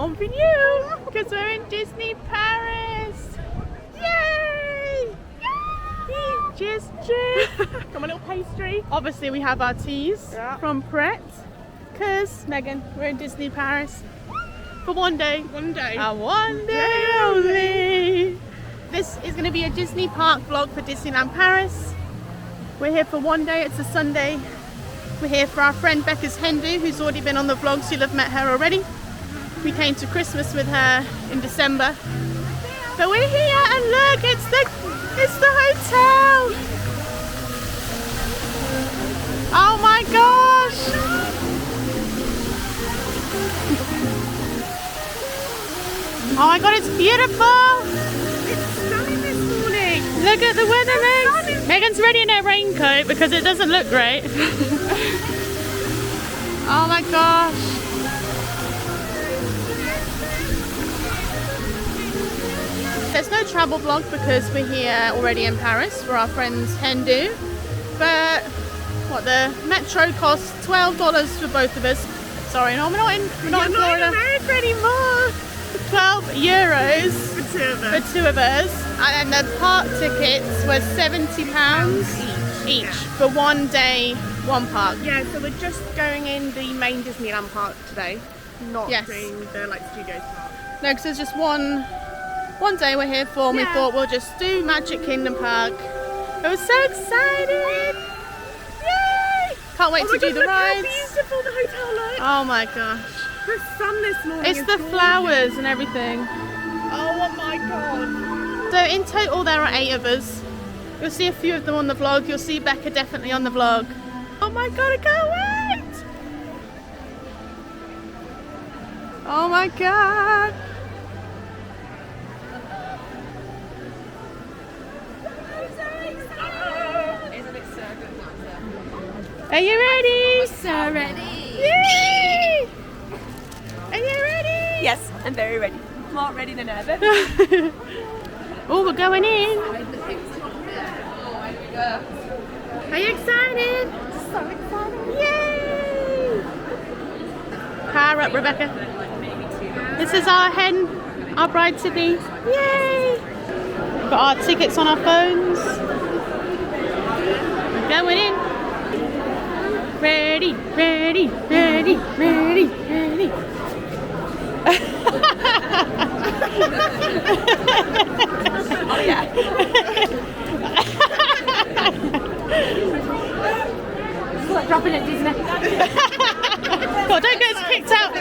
something new because we're in Disney Paris. Yay! Cheers, cheers. Got my little pastry. Obviously, we have our teas from Pret because, Megan, we're in Disney Paris for one day. One day. One day only. This is going to be a Disney Park vlog for Disneyland Paris. We're here for one day. It's a Sunday. We're here for our friend Becca's hen do, who's already been on the vlogs. You'll have met her already. We came to Christmas with her in December. But we're here and look, it's the hotel. Oh my gosh. Oh my god, it's beautiful. It's stunning this morning. Look at the weather, Meg. Megan's ready in her raincoat because it doesn't look great. Oh my gosh. There's no travel vlog because we're here already in Paris for our friend's hen do. But what, the metro costs $12 for both of us. Sorry, no, we're not in Florida. Not in America anymore. 12 euros For two of us. And the park tickets were £70 each for one day, one park. Yeah, so we're just going in the main Disneyland park today, not Yes. doing the Studios park. No, because there's just one day we're here for, and we thought we'll just do Magic Kingdom Park. I was so excited! Yay! Can't wait to do the rides. How beautiful the hotel looks. Oh my gosh. The sun this morning It's is the gorgeous. flowers and everything. Oh my god. So in total there are 8 of us. You'll see a few of them on the vlog. You'll see Becca definitely on the vlog. Oh my god, I can't wait! Oh my god! Are you ready? So ready. Yay! Are you ready? Yes, I'm very ready. More ready than ever. Oh, we're going in. Are you excited? So excited. Yay! Power up, Rebecca. This is our hen, our bride to be. Yay! We've got our tickets on our phones. We're going in. Ready, ready, ready, ready, ready. Oh yeah. It's like dropping at Disney. God, don't get us kicked out.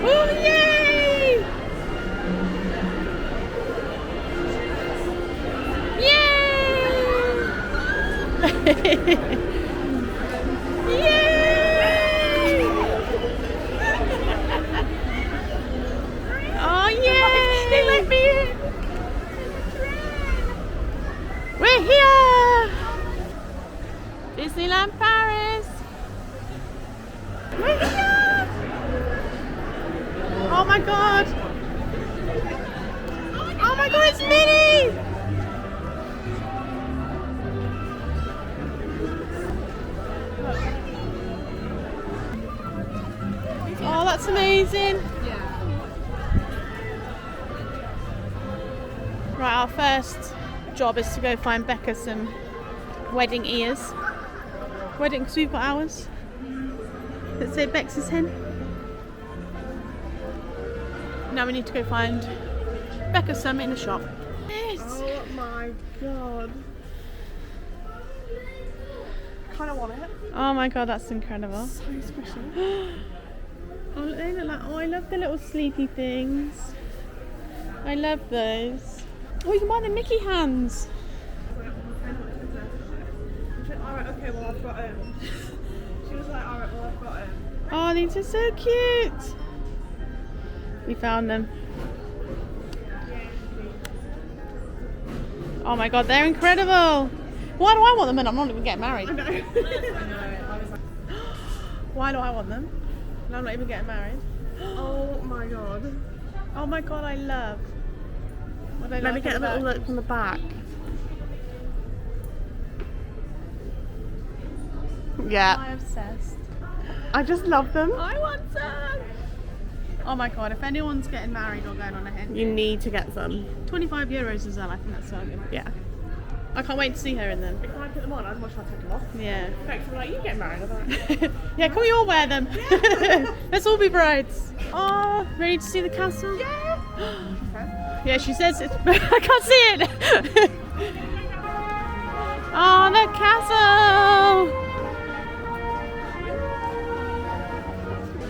Oh, yay! Yay! Yay! Oh, yay! They let me in. We're here! Disneyland Paris! We're here! Oh my god! Oh my god, it's Minnie! Oh, that's amazing! Right, our first job is to go find Becca some wedding ears. Wedding, because we've got ours. Let's say Bex's hen. Now we need to go find Becca some in the shop. Yes. Oh my god. Kind of want it. Oh my god, that's incredible. So special. Oh, they look like, oh, I love the little sleepy things. I love those. Oh, you can buy the Mickey hands. Alright, okay, well I've got She was like, alright, well I've got Oh, these are so cute. We found them. Oh my god, they're incredible. Why do I want them and I'm not even getting married? I know. Why do I want them? And I'm not even getting married. Oh my god. Oh my god, I love. Let me get a little look from the back. Yeah. I'm obsessed. I just love them. I want some. Oh my god, if anyone's getting married or going on a hen, You need to get some. €25 as well, I think that's so good. Yeah. I can't wait to see her in them. If I put them on, I'd much rather take them off. Yeah. Thanks for like, you get married. I'm like, Yeah, can we all wear them? Let's all be brides. Oh, ready to see the castle? Yeah. Yeah, she says it's. I can't see it. Oh, the castle.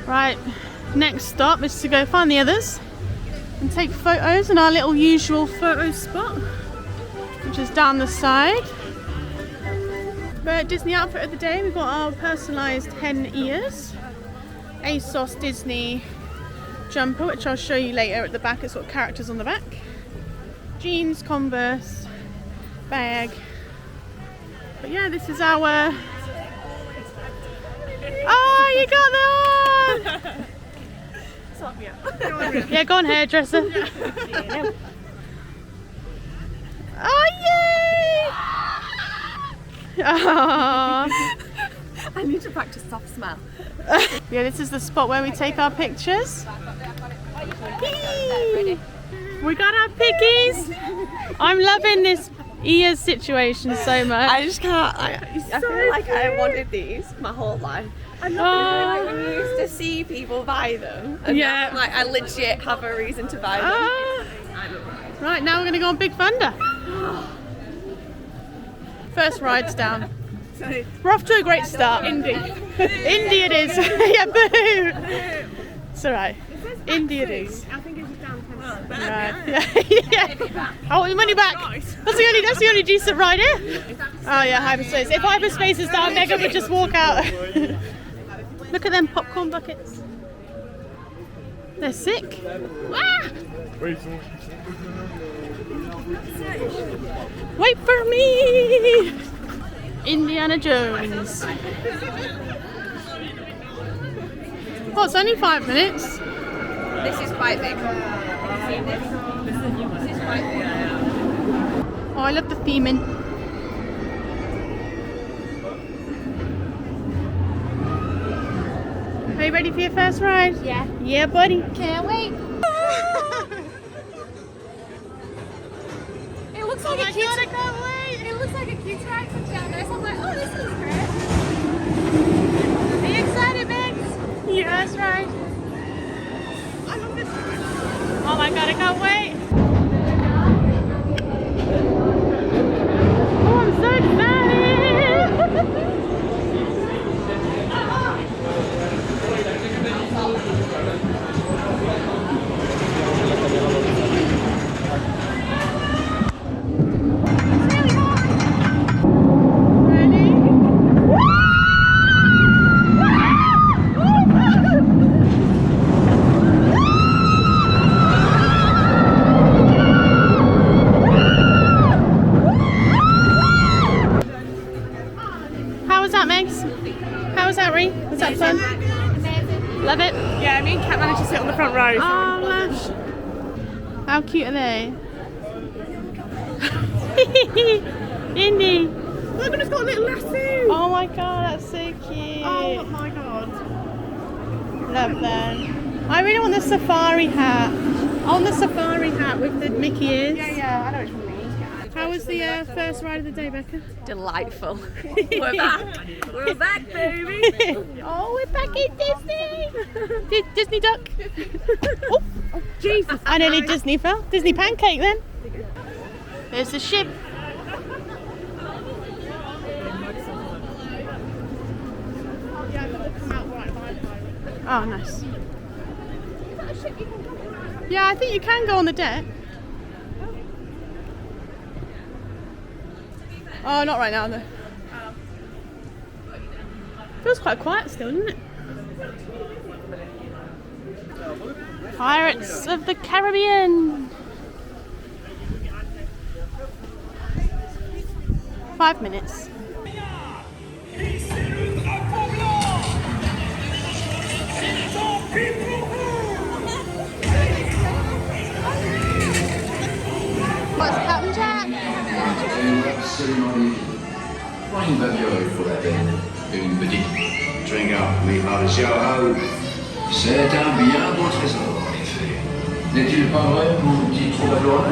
Right. Next stop is to go find the others and take photos in our little usual photo spot, which is down the side. But Disney outfit of the day, we've got our personalised hen ears, ASOS Disney jumper, which I'll show you later at the back. It's got characters on the back. Jeans, Converse, bag. But yeah, this is our. Oh, you got that on! Yeah, go on, hairdresser. Oh, yay! Oh. I need to practice soft smell. Yeah, this is the spot where we take our pictures. Ready? We got our pickies. I'm loving this ears situation so much. I just can't. I feel like I wanted these my whole life. I love Oh. when you used to see people buy them. And Yeah. now, like I legit have a reason to buy them. Ah. Right, now we're going to go on Big Thunder. First ride's down. We're off to a great start. Indy. Indy it is. Yeah, boo. It's alright. Indy it is. I think it's down 10 cents. Right. Yeah. I want your money back. That's the only decent ride here. Oh yeah, Hyperspace. If Hyperspace is down, Megan would just walk out. Look at them popcorn buckets. They're sick. Ah! Wait for me! Indiana Jones. Oh, it's only 5 minutes. This is quite big. See this? This is quite big. Oh, I love the theming. Are you ready for your first ride? Yeah. Yeah, buddy. Can't wait. It looks like a cute. I can't wait. It looks like a cute ride comes down there. So I'm like, oh, this is great. Are you excited, Max? Yeah. First ride. I love this one. Oh my god, I can't wait. Oh, I'm so excited. How was that, Megs? How was that, Ree? Was that fun? Love it? Yeah, me and Kat managed to sit on the front row. Oh, lush. How cute are they? Indy. Look, it's got a little lasso. Oh my god, that's so cute. Oh my god. Love them. I really want the safari hat. I want the safari hat with the Mickey ears. Yeah, I know which one you mean. How was the first ride of the day, Becca? Delightful. We're back. We're back, baby. Oh, we're back in Disney. Disney duck. Oh, Jesus. I nearly Disney fell. Disney pancake then. There's the ship. Yeah, I thought they'd come out right by the pirate. Oh, nice. Yeah, I think you can go on the deck. Oh, not right now though. Feels quite quiet still, doesn't it? Pirates of the Caribbean. 5 minutes. What's Captain Jack? Une babiole pour la peine, une petite string-up, oui, par le Xiao. C'est un bien beau trésor, en effet. N'est-il pas vrai, mon petit troubadour?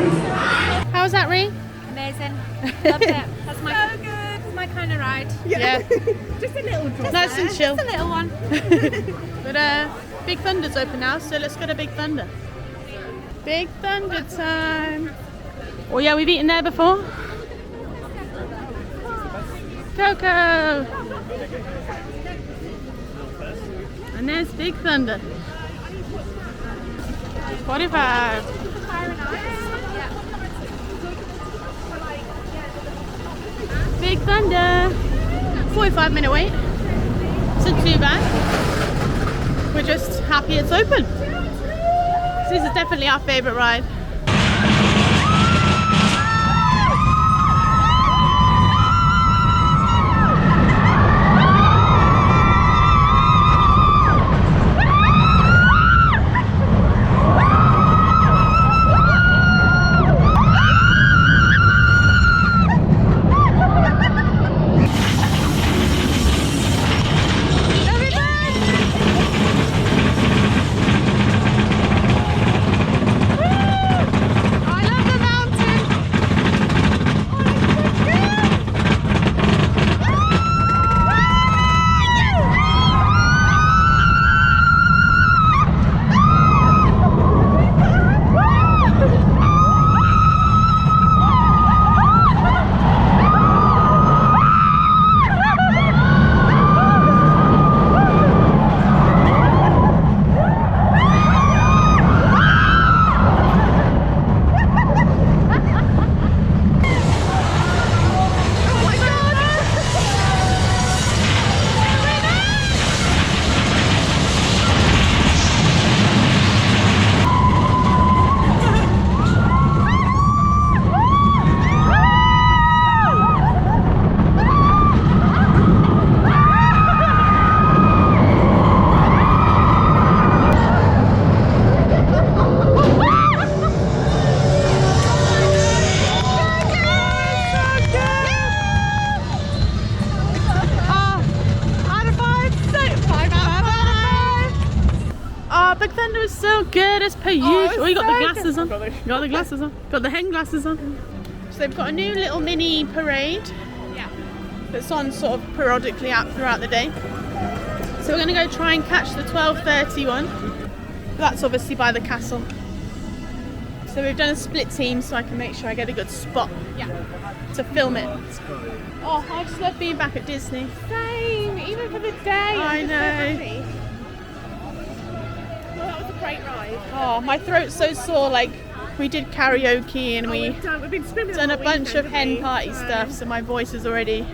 How was that, Ree? Amazing. Loved it. That's my so good. That's my kind of ride. Yeah. Just a little drop. Nice and chill. Just a little one. But Big Thunder's open now, so let's go to Big Thunder. Big Thunder time. Oh yeah, we've eaten there before. Coco. And there's Big Thunder. 45. Big Thunder. 45-minute wait. Isn't too bad. We're just happy it's open. This is definitely our favourite ride. Big Thunder is so good as per usual. Oh, you got the glasses on. You got the glasses on. Got the hen glasses on. So they've got a new little mini parade. Yeah. That's on sort of periodically out throughout the day. So we're going to go try and catch the 12:30 one. That's obviously by the castle. So we've done a split team so I can make sure I get a good spot to film it. Oh, I just love being back at Disney. Same, even for the day. I know. Well, that was a great ride. Oh, my throat's so sore. Like, we did karaoke and we've been swimming done a all bunch weekend, of hen haven't we? party stuff, so my voice is already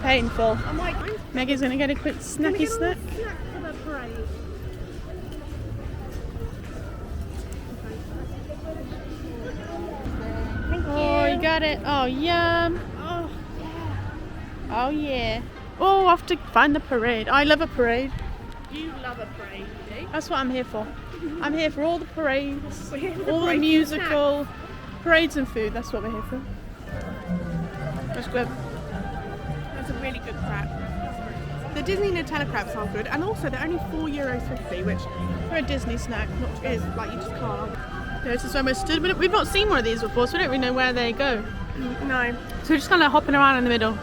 painful. I'm like, Maggie's gonna get a quick snacky snack. snack for the parade. Oh, you got it. Oh, yum. Oh, Oh, yeah. Oh, I have to find the parade. I love a parade. you love a parade, you do? That's what I'm here for. I'm here for all the parades, We're here for the all the parades and musical parades and food. That's what we're here for. That's good. That's a really good crab. The Disney Nutella crabs are good, and also they're only €4.50, which For a Disney snack. Not is like you just can't. This is where we stood, but we've not seen one of these before, so we don't really know where they go. No. So we're just kind of hopping around in the middle.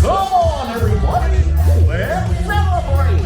Come on, everybody, let's celebrate!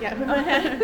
Yeah.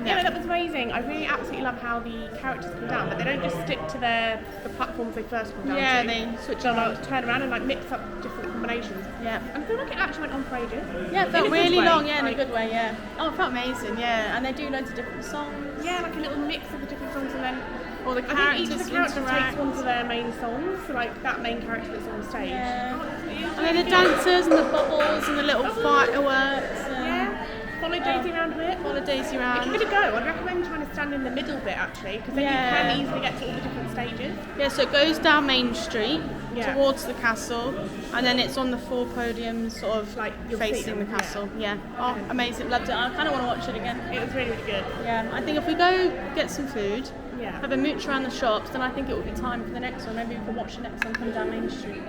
Yeah, that was amazing. I really absolutely love how the characters come down, but they don't just stick to the platforms they first come down Yeah, to. they switch They'll on. like turn around and like mix up different combinations. Yeah. And I feel like it actually went on for ages. Yeah, it felt In a good really way. long, yeah, in a Like, good way, yeah. Oh, it felt amazing, yeah. And they do loads of different songs. Yeah, like a little mix of the different songs, and then All the I think characters each of the characters interact. takes one of their main songs, so like that main character that's on stage. Yeah. It's And then the really good. dancers and the bubbles and the little fireworks. And Yeah. Follow Daisy around a bit. all the daisy If you're around. going to go, I'd recommend trying to stand in the middle bit actually, because then Yeah. you can easily get to all the different stages. Yeah, so it goes down Main Street Yeah. towards the castle, and then it's on the 4 podiums, sort of Like, you'll see facing the them, yeah. castle. Yeah. Oh, amazing! Loved it. I kind of want to watch it again. It was really, really good. Yeah. I think if we go get some food, Yeah. have a mooch around the shops, then I think it will be time for the next one. Maybe we can watch the next one come down Main Street.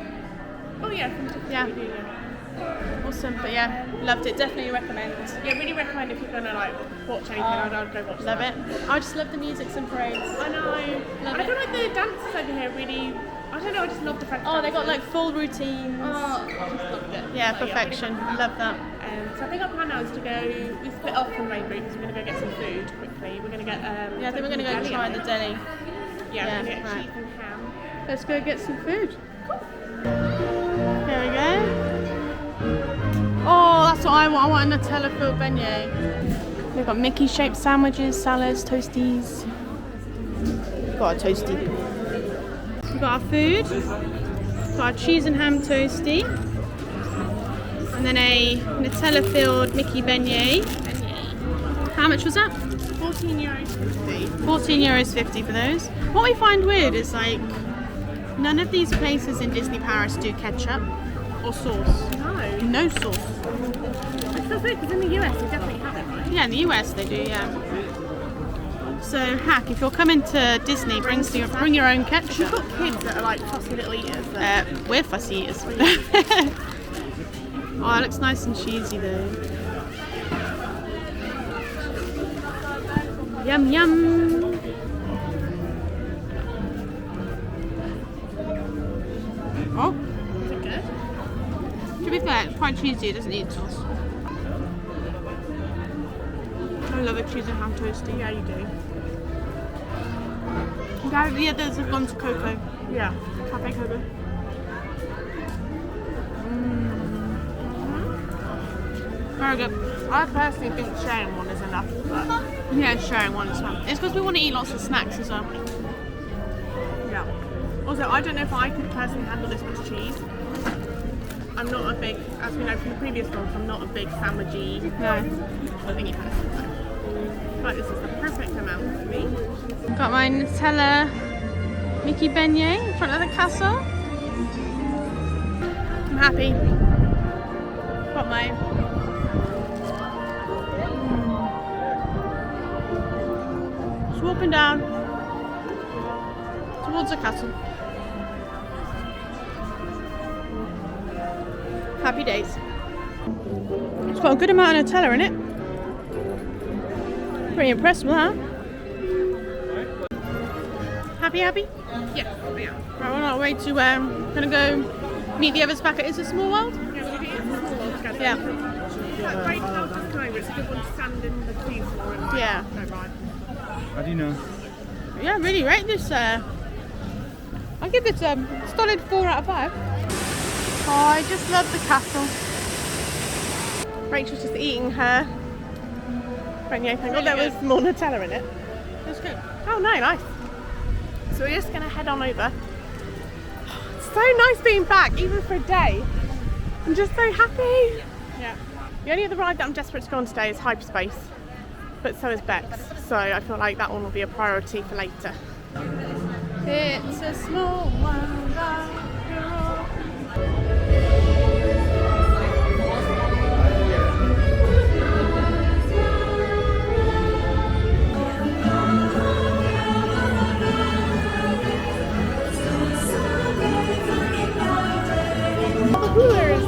Oh yeah, Yeah. we do, yeah. Awesome. But yeah, loved it. Definitely recommend. Yeah, really recommend if you're gonna like watch anything. I'd go watch Love that. it. I just love the music and parades. I know. And I feel like the dancers over here really. I don't know. I just love the French. Oh, they got dancers. like full routines. Oh, I just loved it. Yeah, Like, perfection. Love that. So I think our plan now is to go. We split off from Rainbow because we're gonna go get some food quickly. We're gonna get. Yeah, I think we're gonna go Deli, try I the think. deli. Yeah, Yeah, we're gonna get right. cheese and ham. Let's go get some food. Here we go. Oh, that's what I want. I want a Nutella filled beignet. We've got Mickey shaped sandwiches, salads, toasties. We've got a toasty. We've got our food. We've got our cheese and ham toasty. And then a Nutella filled Mickey beignet. How much was that? €14.50. €14.50 for those. What we find weird is like none of these places in Disney Paris do ketchup or sauce. No. No sauce. It's so weird because in the US they definitely have it, right? Yeah, in the US they do, yeah. So hack, if you're coming to Disney, bring your own We've ketchup. got kids that are like fussy little eaters. So. We're fussy eaters. Oh, it looks nice and cheesy though. Yum yum. Oh, Is it good? to be fair, it's quite cheesy. It doesn't need sauce. I love a cheese and ham toasty. Yeah, you do. The others have gone to cocoa. Yeah. Cafe Coco. Very good. I personally think sharing one is enough. But Yeah, sharing one as well. It's because we want to eat lots of snacks as well. yeah. Also, I don't know if I could personally handle this much cheese. I'm not a big, as we know from the previous vlogs, I'm not a big sandwichy No. thingy person. But this is the perfect amount for me. Got my Nutella Mickey beignet in front of the castle. I'm happy. Got my just walking down towards the castle. Happy days. It's got a good amount of Nutella in it. Pretty impressed with that. Happy? Yeah, yeah. Right, we're on our way to gonna go meet the others back at Is a Small World. Yeah, we're gonna get some more together. Yeah. That great club just come over. It's a good one to stand in the queue for and like, Yeah. go ride. How do you know? Yeah, I really rate this. I give it a solid 4 out of 5. Oh, I just love the castle. Rachel's just eating her beignet thing. Oh, Really there good. was more Nutella in it. That's good. Oh no, nice. So we're just gonna head on over. It's so nice being back, even for a day. I'm just so happy. Yeah. The only other ride that I'm desperate to go on today is Hyperspace, but so is Bex. So I feel like that one will be a priority for later. It's a small world after all. All the coolers.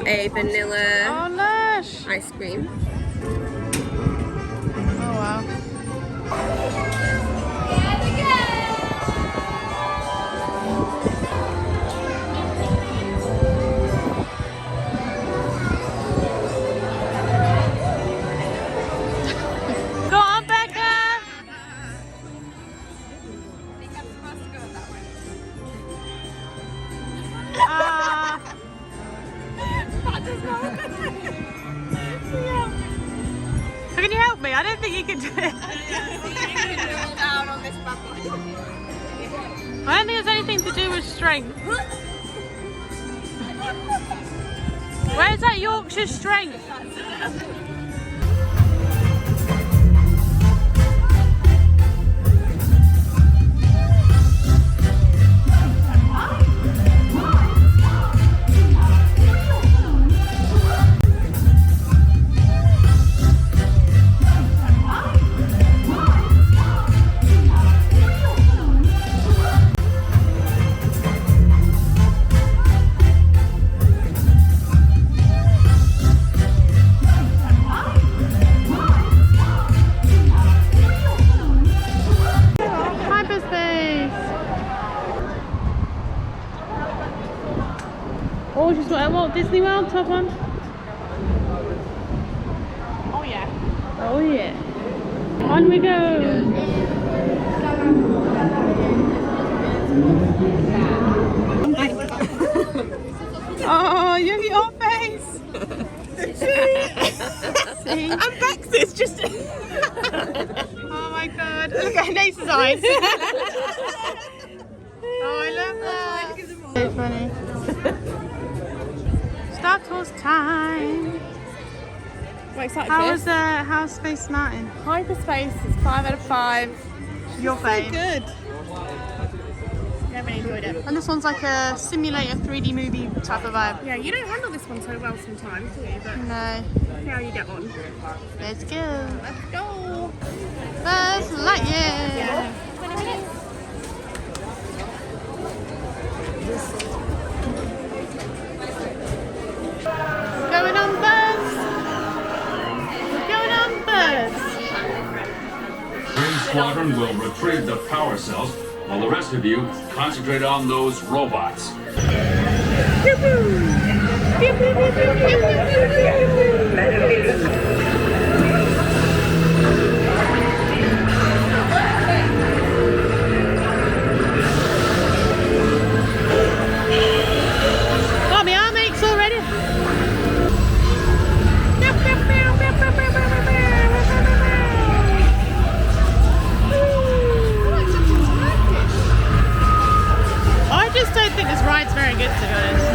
a vanilla Oh, lush. ice cream. Oh, wow. Go on, Becca. Can you help me? I don't think you can do it. I don't think it's anything to do with strength. Where's that Yorkshire strength? Hyperspace! Oh, she's got a Walt Disney World top on. Oh yeah. Oh yeah. On we go! Oh, you have your face! See? And Bex is just. Oh my god, look at Nace's eyes. Oh, I love that. So funny. Star Tours time. We're excited How for was this. how's Space Mountain? Hyperspace is 5 out of 5. Your fave. Good. Yeah, I really enjoyed it. And this one's like a simulator 3D movie type of vibe. Yeah, you don't handle this one so well sometimes, do you? But No. see how you get on. Let's go. Let's go. Buzz Lightyear. Yeah. 20 minutes. Going on Buzz. Going on Buzz. Green Squadron will retrieve the power cells while the rest of you concentrate on those robots. Got me arm aches already. I just don't think this ride's very good, to be honest.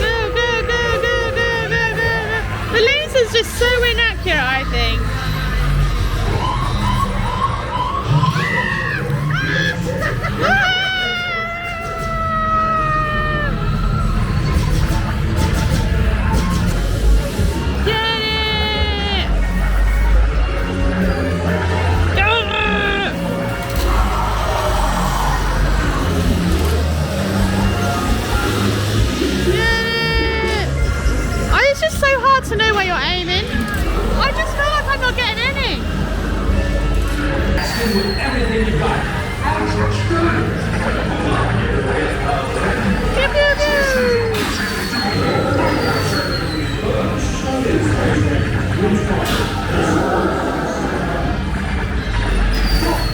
Go, go, go, go, go, go, go, go. The laser's just so inaccurate, I think. Get it! Oh, it's just so hard to know where you're aiming. I just feel like I'm not getting any. Pew, pew, pew.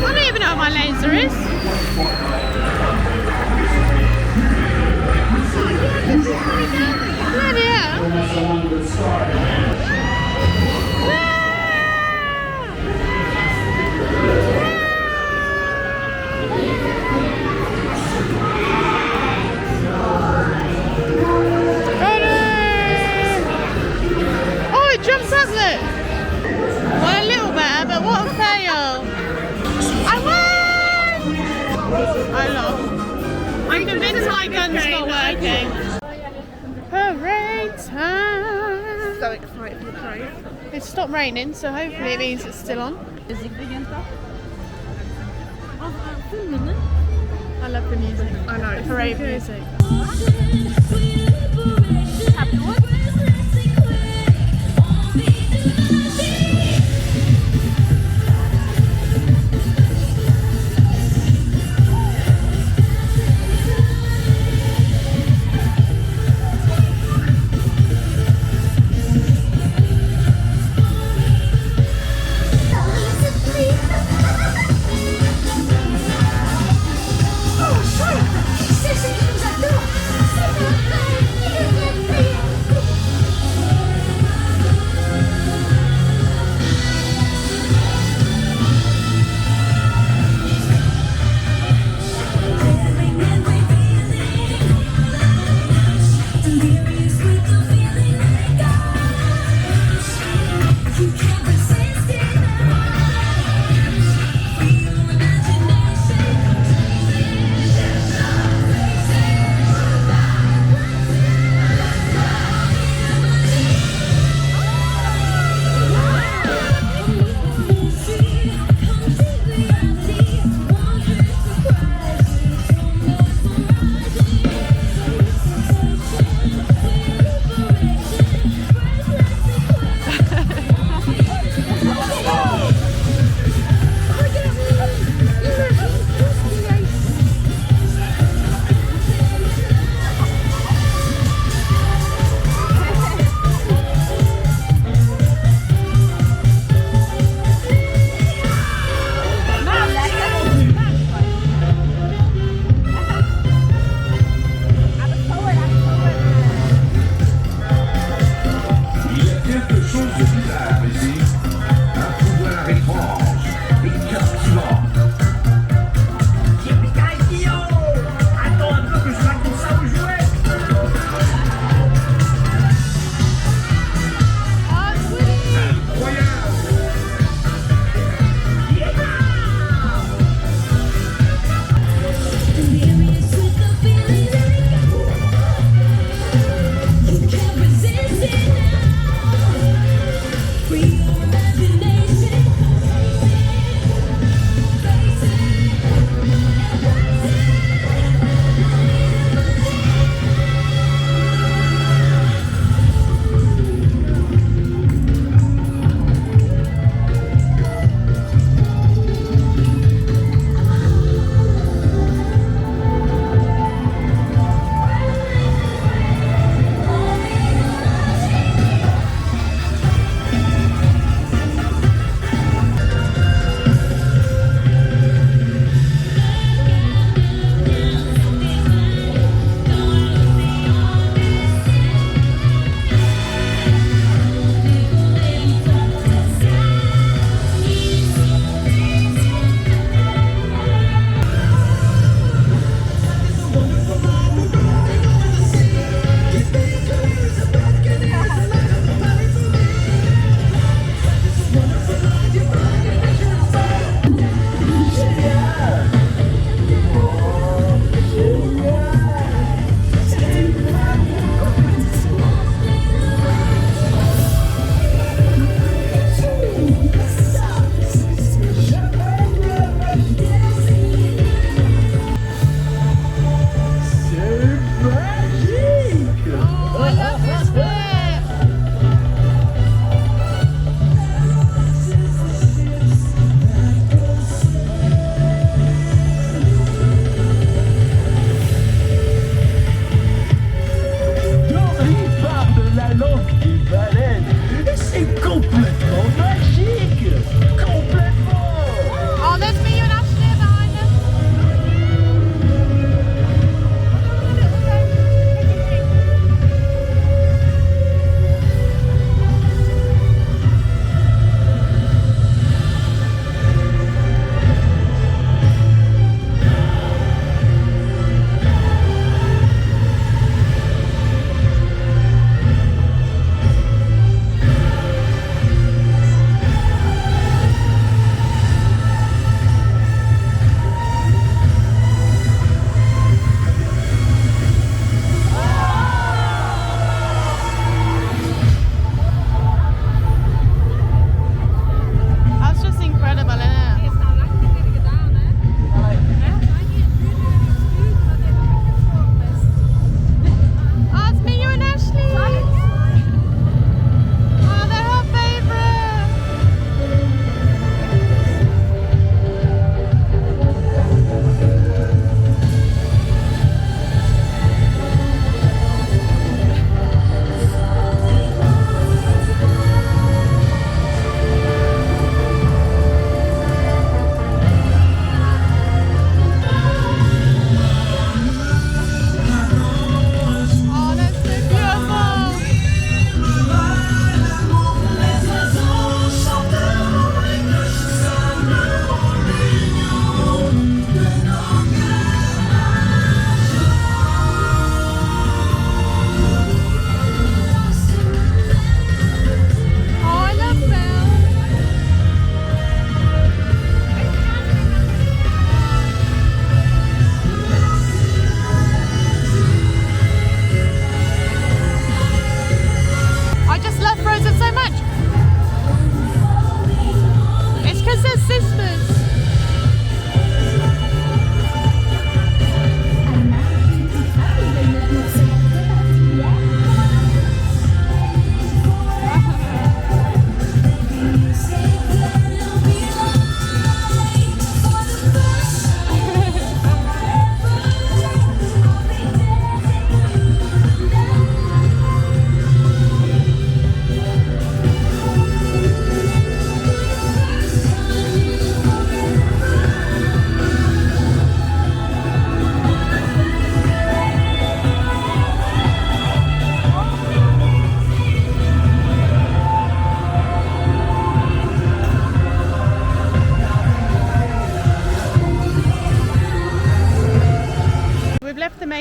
I don't even know what my laser is. Bloody hell. Oh, it jumps up there. Well, a little better, but what a fail. I won! I lost. I'm convinced my gun's not working. Parade time! So excited for the parade. It's stopped raining, so hopefully it means it's still on. I love the music. I know. The parade music. Have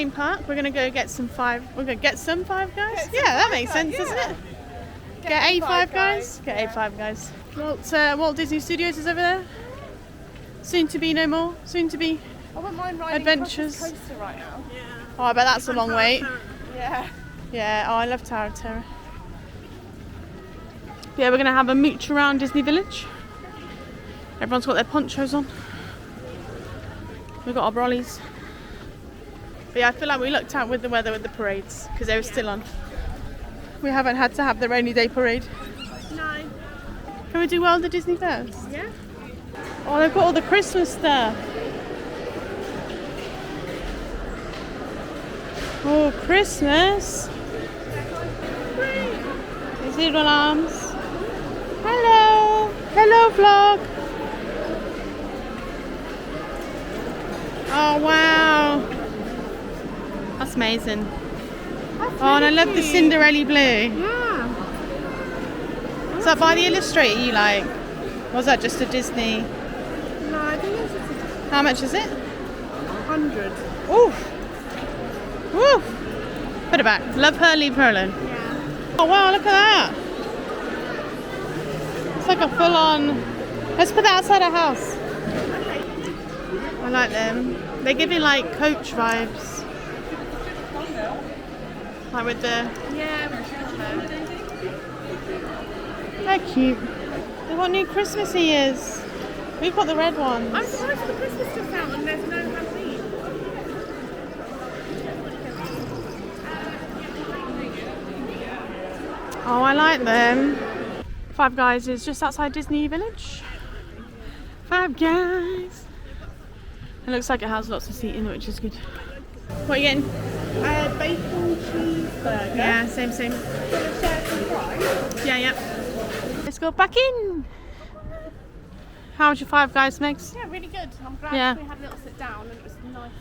main park. We're gonna go get some We're gonna get some Five Guys. Yeah, that makes sense, doesn't it? Get a Five Guys. Get a Five Guys. Walt Disney Studios is over there. Soon to be no more. Soon to be I wouldn't mind riding adventures. across this coaster right now. Oh, I bet that's a long wait. Yeah. Yeah. Oh, I love Tower of Terror. Yeah, we're gonna have a mooch around Disney Village. Everyone's got their ponchos on. We've got our brollies. But yeah, I feel like we lucked out with the weather with the parades because they were still on. We haven't had to have the rainy day parade. No. Can we do World of Disney first? Yeah. Oh, they've got all the Christmas stuff. Oh, Christmas. These little arms. Hello. Hello, vlog. Oh, wow. That's amazing. Oh, and I love the Cinderella blue. Yeah. Is that by the illustrator you like? Or was that just a Disney? No, I think it's How much is it? 100. Oof. Woof. Put it back. Love her, leave her alone. Yeah. Oh wow, look at that. It's like a full on. Let's put that outside our house. I like them. They give you like coach vibes. Like with the. Yeah. They're cute. They've got new Christmas ears. We've got the red ones. I'm surprised the Christmas stuff out and there's no Halloween. Oh, I like them. Five Guys is just outside Disney Village. Five Guys. It looks like it has lots of seating, which is good. What are you getting? Bacon cheeseburger. Yeah, same. Yeah. Let's go back in. How was your Five Guys, Megs? Yeah, really good. I'm glad Yeah. we had a little sit down and it was nice.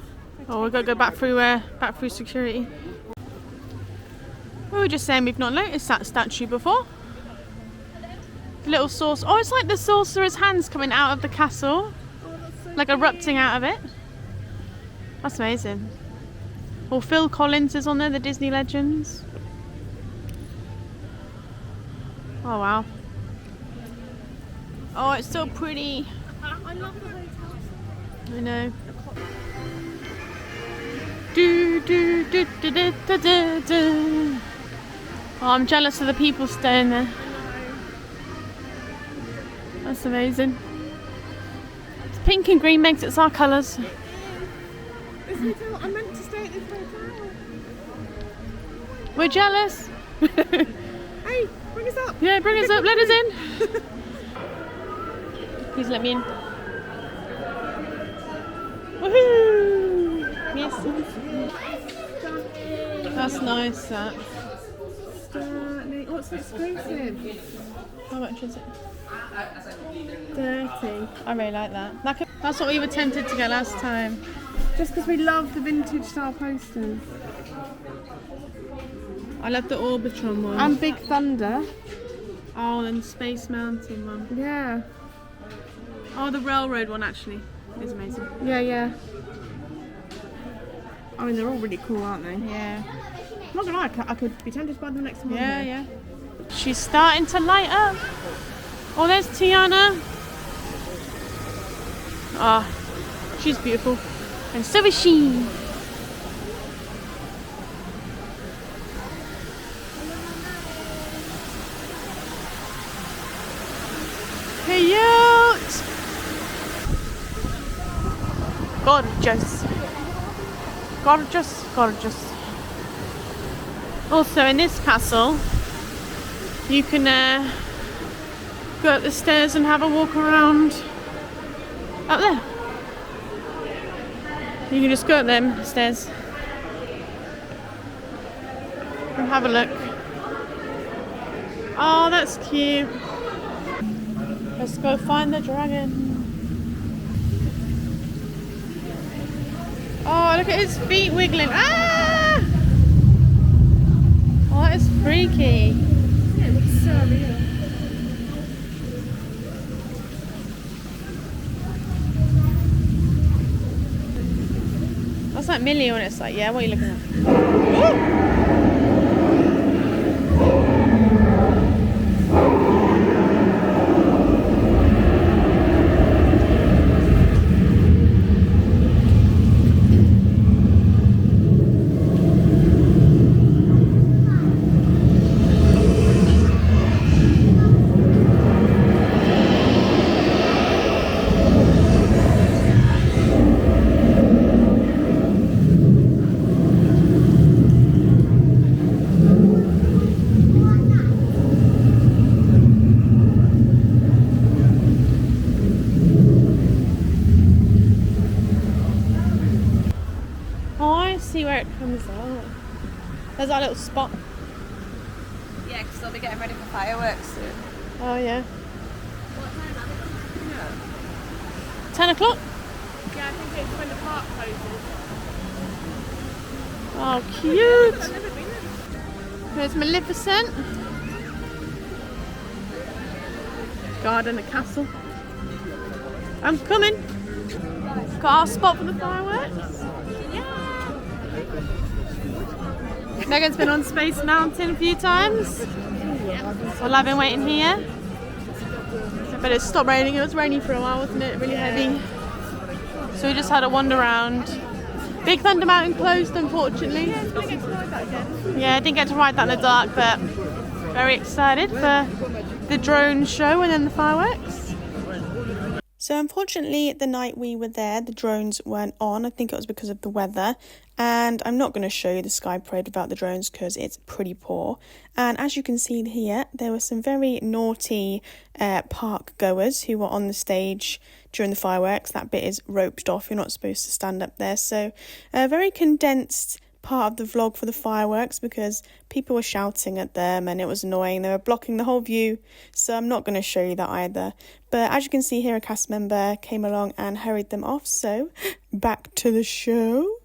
Oh, we've got to go back through security. We were just saying we've not noticed that statue before. The little saucer. Oh, it's like the sorcerer's hands coming out of the castle. Like erupting out of it. That's amazing. Well, Phil Collins is on there, the Disney Legends. Oh, wow. Oh, it's so pretty. I love the hotel. I know. Do. Oh, I'm jealous of the people staying there. That's amazing. It's pink and green, makes it our colours. This hotel, I meant to stay at this hotel. We're jealous. Hey, bring us up. Yeah, bring us up, let us in. Please let me in. Woohoo! Yes. That's nice, that. What's the exclusive? How much is it? 30. I really like that. That's what we were tempted to get last time. Just because we love the vintage style posters. I love the Orbitron one. And Big Thunder. Oh, and Space Mountain one. Yeah. Oh, the railroad one actually is amazing. Yeah. I mean, they're all really cool, aren't they? Yeah. I'm not gonna lie, I could be tempted to buy them next time. Yeah. She's starting to light up. Oh, there's Tiana. Ah, she's beautiful. And so is she. Cute. Gorgeous. Also, in this castle, you can go up the stairs and have a walk around up there. You can just go up them stairs and have a look. Oh, that's cute. Let's go find the dragon. Oh, look at his feet wiggling. Ah! Oh, that is freaky. Yeah, it looks so real. That's like Millie when it's like, yeah, what are you looking at? See where it comes out. There's our little spot. Yeah, because they'll be getting ready for fireworks soon. Oh yeah. What time are they? 10 o'clock? Yeah, I think it's when the park closes. Oh, cute. I've never been there. There's Maleficent. Garden and castle. I'm coming. Got our spot for the fireworks. Megan's been on Space Mountain a few times. So loving waiting here. But it stopped raining. It was rainy for a while, wasn't it? Really heavy. So we just had a wander around. Big Thunder Mountain closed, unfortunately. Yeah, I didn't get to ride that in the dark, but very excited for the drone show and then the fireworks. So unfortunately, the night we were there, the drones weren't on. I think it was because of the weather. And I'm not going to show you the sky parade without the drones because it's pretty poor. And as you can see here, there were some very naughty park goers who were on the stage during the fireworks. That bit is roped off. You're not supposed to stand up there. So a very condensed part of the vlog for the fireworks because people were shouting at them and it was annoying. They were blocking the whole view, so I'm not going to show you that either. But as you can see here, a cast member came along and hurried them off, so back to the show.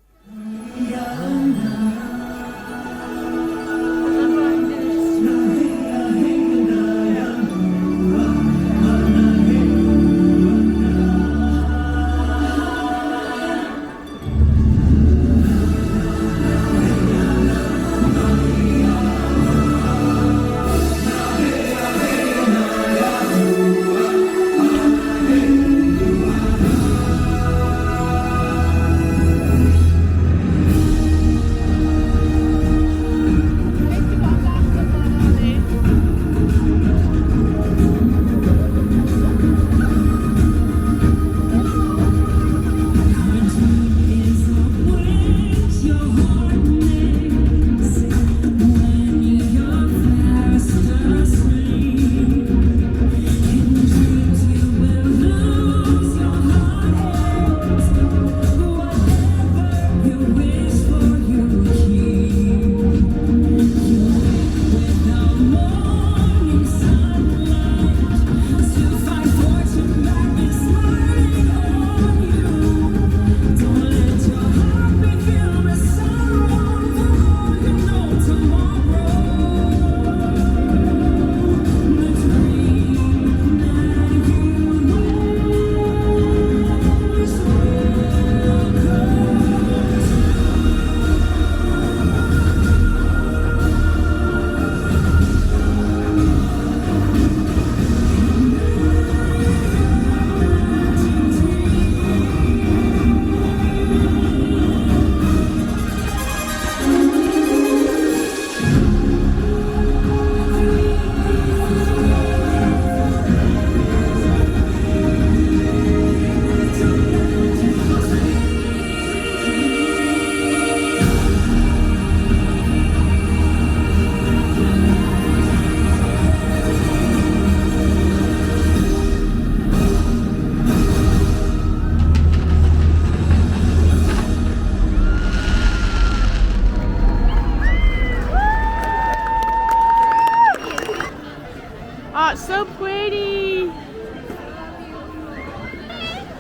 Oh, it's so pretty.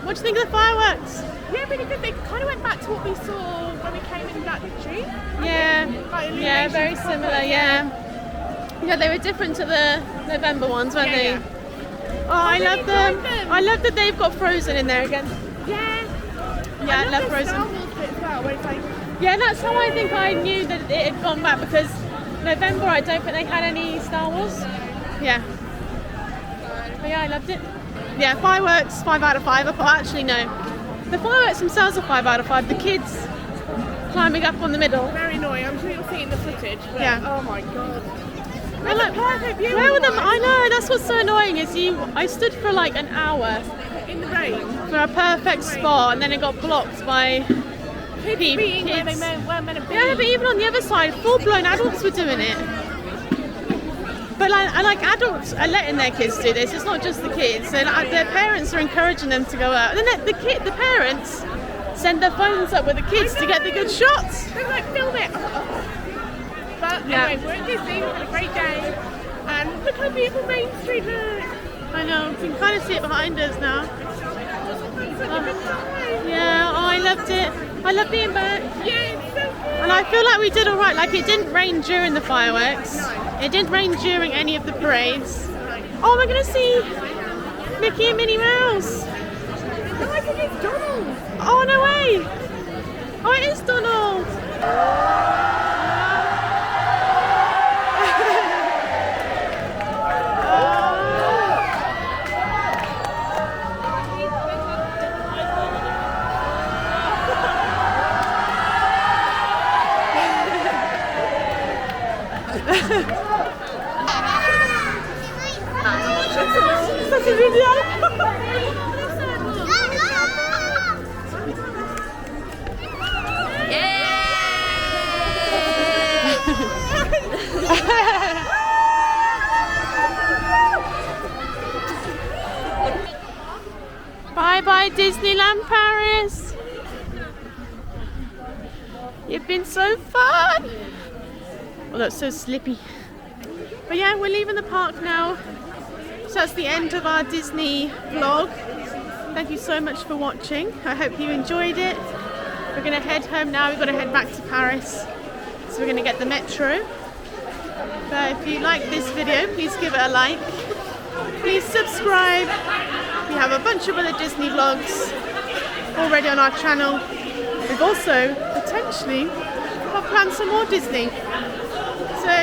What do you think of the fireworks? Yeah, really good. They kind of went back to what we saw when we came in that tree. Yeah, Like yeah, illumination very proper, similar, yeah. Yeah, they were different to the November ones, weren't they? Yeah. Oh, I really love them. enjoyed them. I love that they've got Frozen in there again. Yeah. Yeah, I love the Frozen. Star Wars bit as well, where it's like, Yeah, that's how I think I knew that it had gone back, because November I don't think they had any Star Wars. Yeah. But yeah, I loved it. Yeah, fireworks, 5 out of 5. Actually, no. The fireworks themselves are 5 out of 5. The kids climbing up on the middle. very annoying. I'm sure you'll see it in the footage, but Yeah. oh my god. Well, look, perfect view where were them? otherwise. I know, that's what's so annoying is I stood for like an hour In the rain. for a perfect spot and then it got blocked by Kids being where they weren't meant to be. Yeah, but even on the other side, full-blown adults were doing it. But like adults are letting their kids do this. It's not just the kids. So like, their parents are encouraging them to go out. And then the parents send their phones up with the kids to get the good shots. They're like, film it. But Yeah. anyway, we're at Disney. We've had a great day. And look how beautiful Main Street looks. I know. You can kind of see it behind us now. Such a good time. Yeah, oh, I loved it. I love being back. Yeah, it's so good. And I feel like we did all right. Like it didn't rain during the fireworks. It didn't rain during any of the parades. Oh, we're gonna see Mickey and Minnie Mouse. No, I think it's Donald. Oh no way! Oh, it is Donald. Such a video. Bye bye Disneyland Paris. You've been so fun. Oh, that's so slippy. But yeah, we're leaving the park now. So that's the end of our Disney vlog. Thank you so much for watching. I hope you enjoyed it. We're gonna head home now. We've got to head back to Paris. So we're gonna get the metro. But if you like this video, please give it a like. Please subscribe. We have a bunch of other Disney vlogs already on our channel. We've also potentially got planned some more Disney. So